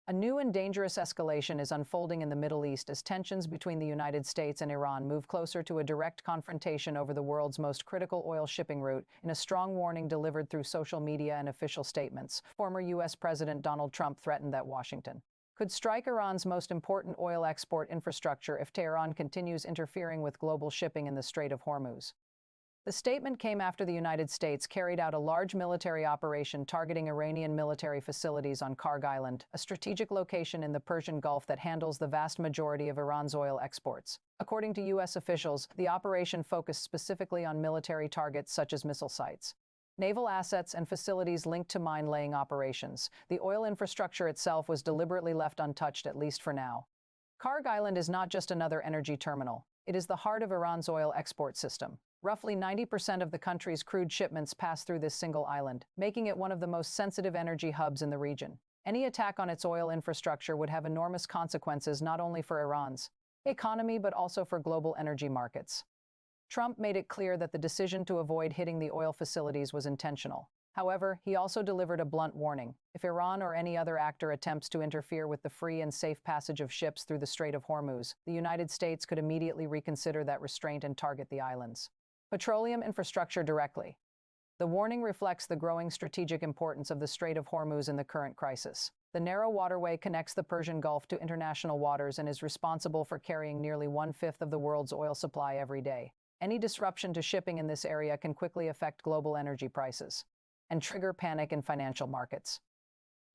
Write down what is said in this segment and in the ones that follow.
A new and dangerous escalation is unfolding in the Middle East as tensions between the United States and Iran move closer to a direct confrontation over the world's most critical oil shipping route. In a strong warning delivered through social media and official statements, former U.S. President Donald Trump threatened that Washington could strike Iran's most important oil export infrastructure if Tehran continues interfering with global shipping in the Strait of Hormuz. The statement came after the United States carried out a large military operation targeting Iranian military facilities on Kharg Island, a strategic location in the Persian Gulf that handles the vast majority of Iran's oil exports. According to U.S. officials, the operation focused specifically on military targets such as missile sites, naval assets, and facilities linked to mine-laying operations. The oil infrastructure itself was deliberately left untouched, at least for now. Kharg Island is not just another energy terminal. It is the heart of Iran's oil export system. Roughly 90% of the country's crude shipments pass through this single island, making it one of the most sensitive energy hubs in the region. Any attack on its oil infrastructure would have enormous consequences not only for Iran's economy but also for global energy markets. Trump made it clear that the decision to avoid hitting the oil facilities was intentional. However, he also delivered a blunt warning. If Iran or any other actor attempts to interfere with the free and safe passage of ships through the Strait of Hormuz, the United States could immediately reconsider that restraint and target the island's petroleum infrastructure directly. The warning reflects the growing strategic importance of the Strait of Hormuz in the current crisis. The narrow waterway connects the Persian Gulf to international waters and is responsible for carrying nearly one-fifth of the world's oil supply every day. Any disruption to shipping in this area can quickly affect global energy prices and trigger panic in financial markets.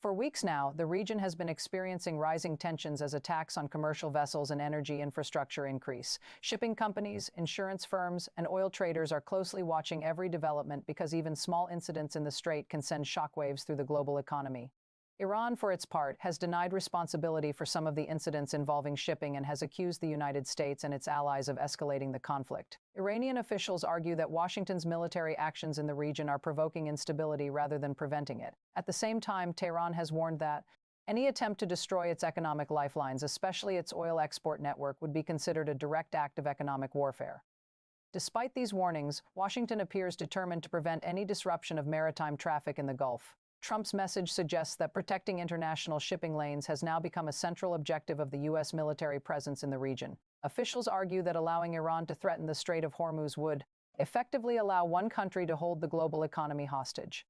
For weeks now, the region has been experiencing rising tensions as attacks on commercial vessels and energy infrastructure increase. Shipping companies, insurance firms, and oil traders are closely watching every development because even small incidents in the strait can send shockwaves through the global economy. Iran, for its part, has denied responsibility for some of the incidents involving shipping and has accused the United States and its allies of escalating the conflict. Iranian officials argue that Washington's military actions in the region are provoking instability rather than preventing it. At the same time, Tehran has warned that any attempt to destroy its economic lifelines, especially its oil export network, would be considered a direct act of economic warfare. Despite these warnings, Washington appears determined to prevent any disruption of maritime traffic in the Gulf. Trump's message suggests that protecting international shipping lanes has now become a central objective of the U.S. military presence in the region. Officials argue that allowing Iran to threaten the Strait of Hormuz would effectively allow one country to hold the global economy hostage.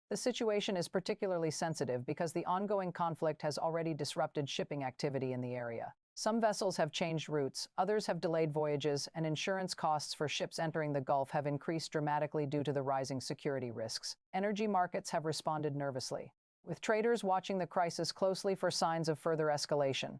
The situation is particularly sensitive because the ongoing conflict has already disrupted shipping activity in the area. Some vessels have changed routes, others have delayed voyages, and insurance costs for ships entering the Gulf have increased dramatically due to the rising security risks. Energy markets have responded nervously, with traders watching the crisis closely for signs of further escalation.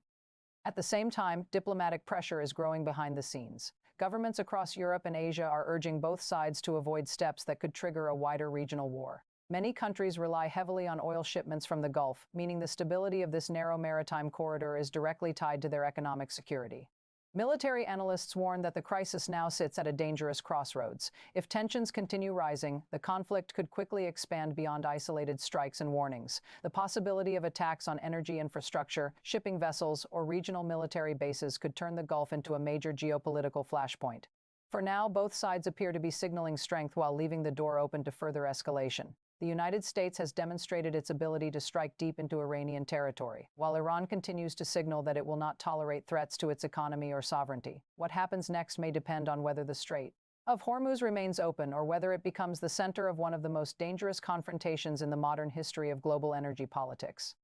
At the same time, diplomatic pressure is growing behind the scenes. Governments across Europe and Asia are urging both sides to avoid steps that could trigger a wider regional war. Many countries rely heavily on oil shipments from the Gulf, meaning the stability of this narrow maritime corridor is directly tied to their economic security. Military analysts warn that the crisis now sits at a dangerous crossroads. If tensions continue rising, the conflict could quickly expand beyond isolated strikes and warnings. The possibility of attacks on energy infrastructure, shipping vessels, or regional military bases could turn the Gulf into a major geopolitical flashpoint. For now, both sides appear to be signaling strength while leaving the door open to further escalation. The United States has demonstrated its ability to strike deep into Iranian territory, while Iran continues to signal that it will not tolerate threats to its economy or sovereignty. What happens next may depend on whether the Strait of Hormuz remains open or whether it becomes the center of one of the most dangerous confrontations in the modern history of global energy politics.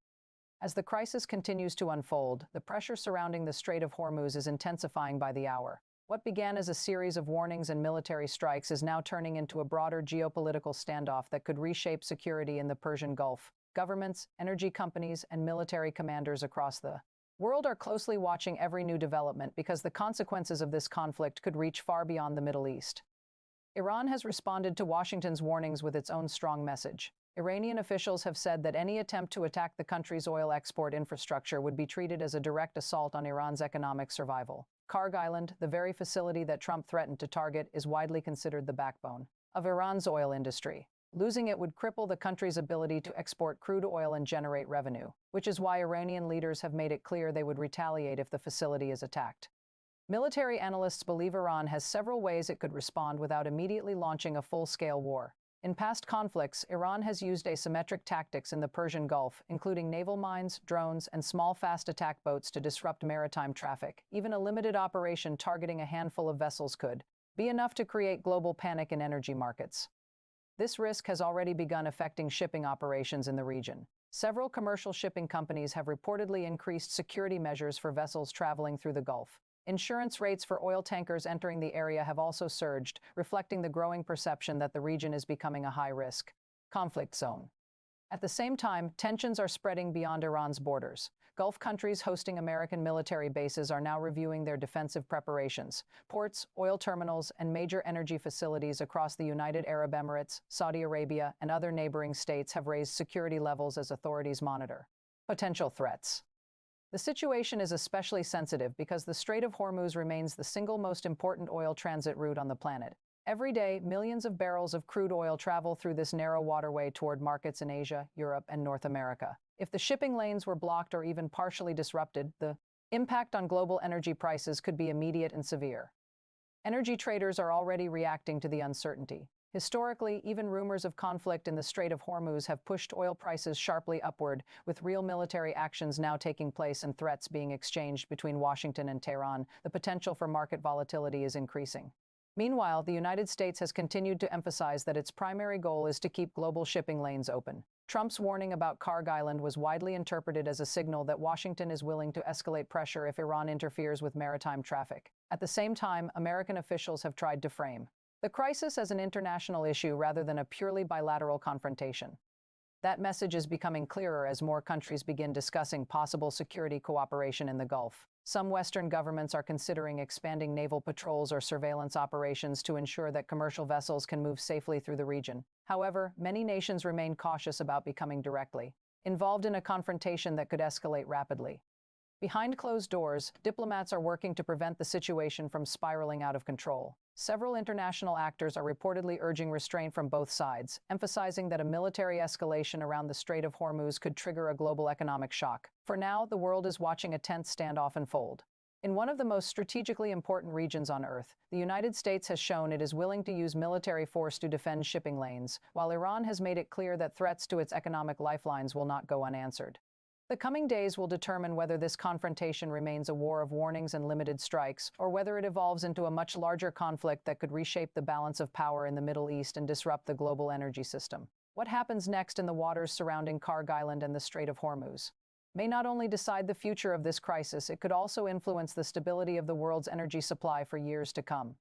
As the crisis continues to unfold, the pressure surrounding the Strait of Hormuz is intensifying by the hour. What began as a series of warnings and military strikes is now turning into a broader geopolitical standoff that could reshape security in the Persian Gulf. Governments, energy companies, and military commanders across the world are closely watching every new development because the consequences of this conflict could reach far beyond the Middle East. Iran has responded to Washington's warnings with its own strong message. Iranian officials have said that any attempt to attack the country's oil export infrastructure would be treated as a direct assault on Iran's economic survival. Kharg Island, the very facility that Trump threatened to target, is widely considered the backbone of Iran's oil industry. Losing it would cripple the country's ability to export crude oil and generate revenue, which is why Iranian leaders have made it clear they would retaliate if the facility is attacked. Military analysts believe Iran has several ways it could respond without immediately launching a full-scale war. In past conflicts, Iran has used asymmetric tactics in the Persian Gulf, including naval mines, drones, and small fast attack boats to disrupt maritime traffic. Even a limited operation targeting a handful of vessels could be enough to create global panic in energy markets. This risk has already begun affecting shipping operations in the region. Several commercial shipping companies have reportedly increased security measures for vessels traveling through the Gulf. Insurance rates for oil tankers entering the area have also surged, reflecting the growing perception that the region is becoming a high-risk conflict zone. At the same time, tensions are spreading beyond Iran's borders. Gulf countries hosting American military bases are now reviewing their defensive preparations. Ports, oil terminals, and major energy facilities across the United Arab Emirates, Saudi Arabia, and other neighboring states have raised security levels as authorities monitor potential threats. The situation is especially sensitive because the Strait of Hormuz remains the single most important oil transit route on the planet. Every day, millions of barrels of crude oil travel through this narrow waterway toward markets in Asia, Europe, and North America. If the shipping lanes were blocked or even partially disrupted, the impact on global energy prices could be immediate and severe. Energy traders are already reacting to the uncertainty. Historically, even rumors of conflict in the Strait of Hormuz have pushed oil prices sharply upward, with real military actions now taking place and threats being exchanged between Washington and Tehran. The potential for market volatility is increasing. Meanwhile, the United States has continued to emphasize that its primary goal is to keep global shipping lanes open. Trump's warning about Kharg Island was widely interpreted as a signal that Washington is willing to escalate pressure if Iran interferes with maritime traffic. At the same time, American officials have tried to frame the crisis as an international issue rather than a purely bilateral confrontation. That message is becoming clearer as more countries begin discussing possible security cooperation in the Gulf. Some Western governments are considering expanding naval patrols or surveillance operations to ensure that commercial vessels can move safely through the region. However, many nations remain cautious about becoming directly involved in a confrontation that could escalate rapidly. Behind closed doors, diplomats are working to prevent the situation from spiraling out of control. Several international actors are reportedly urging restraint from both sides, emphasizing that a military escalation around the Strait of Hormuz could trigger a global economic shock. For now, the world is watching a tense standoff unfold. In one of the most strategically important regions on Earth, the United States has shown it is willing to use military force to defend shipping lanes, while Iran has made it clear that threats to its economic lifelines will not go unanswered. The coming days will determine whether this confrontation remains a war of warnings and limited strikes, or whether it evolves into a much larger conflict that could reshape the balance of power in the Middle East and disrupt the global energy system. What happens next in the waters surrounding Kharg Island and the Strait of Hormuz may not only decide the future of this crisis, it could also influence the stability of the world's energy supply for years to come.